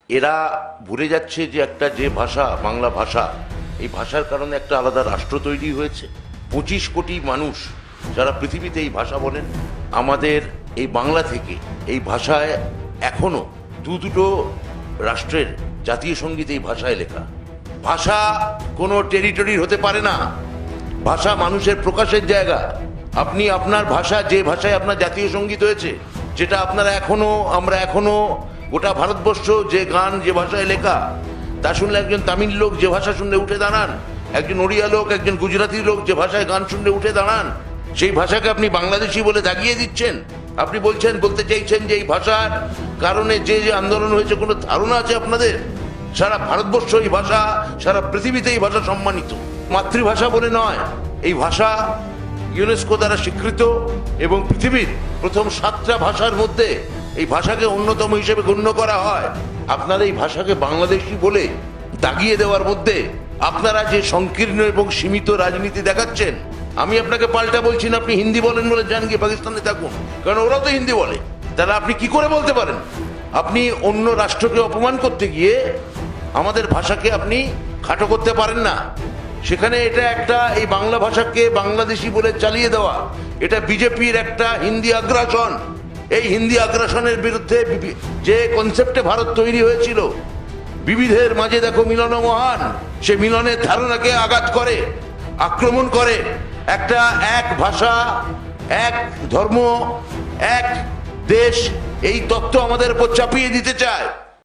এরা ভুলে যাচ্ছে যে যে ভাষা, বাংলা ভাষা, এই ভাষার কারণে একটা আলাদা রাষ্ট্র তৈরি হয়েছে। 25 কোটি মানুষ যারা পৃথিবীতে এই ভাষা বলেন, আমাদের এই বাংলা থেকে এই ভাষায় এখনো দুটো রাষ্ট্রের জাতীয় সঙ্গীত এই ভাষায় লেখা। ভাষা কোনো টেরিটরির হতে পারে না, ভাষা মানুষের প্রকাশের জায়গা। আপনি আপনার ভাষা, যে ভাষায় আপনার জাতীয় সঙ্গীত হয়েছে, যেটা আমরা এখনো গোটা ভারতবর্ষ যে গান যে ভাষায় লেখা, তা শুনলে একজন তামিল লোক যে ভাষা শুনলে উঠে দাঁড়ান, একজন ওড়িয়া লোক, একজন গুজরাটি লোক যে ভাষায় গান শুনলে উঠে দাঁড়ান, সেই ভাষাকে আপনি বাংলাদেশি বলে দাগিয়ে দিচ্ছেন। আপনি বলতে চাইছেন যে এই ভাষার কারণে যে আন্দোলন হয়েছে, কোনো ধারণা আছে আপনাদের? সারা ভারতবর্ষ এই ভাষা, সারা পৃথিবীতে এই ভাষা সম্মানিত। মাতৃভাষা বলে নয়, এই ভাষা ইউনেস্কো দ্বারা স্বীকৃত এবং পৃথিবীর প্রথম 7টা ভাষার মধ্যে এই ভাষাকে অন্যতম হিসেবে গণ্য করা হয়। আপনারা এই ভাষাকে বাংলাদেশি বলে দাগিয়ে দেওয়ার মধ্যে আপনারা যে সংকীর্ণ এবং সীমিত রাজনীতি দেখাচ্ছেন, আমি আপনাকে পাল্টা বলছি না আপনি হিন্দি বলেন বলে যান গিয়ে পাকিস্তানে থাকুন, কারণ ওরাও তো হিন্দি বলে। তাহলে আপনি কি করে বলতে পারেন? আপনি অন্য রাষ্ট্রকে অপমান করতে গিয়ে আমাদের ভাষাকে আপনি খাটো করতে পারেন না। সেখানে এই বাংলা ভাষাকে বাংলাদেশি বলে চালিয়ে দেওয়া, এটা বিজেপির একটা হিন্দি আগ্রাসন। এই হিন্দি আগ্রাসনের বিরুদ্ধে যে কনসেপ্টে ভারত তৈরি হয়েছিল, বিবিধের মাঝে দেখো মিলন মহান, সে মিলনের ধারণাকে আঘাত করে, আক্রমণ করে। এক ভাষা, এক ধর্ম, এক দেশ, এই তত্ত্ব আমাদের উপর চাপিয়ে দিতে চায়।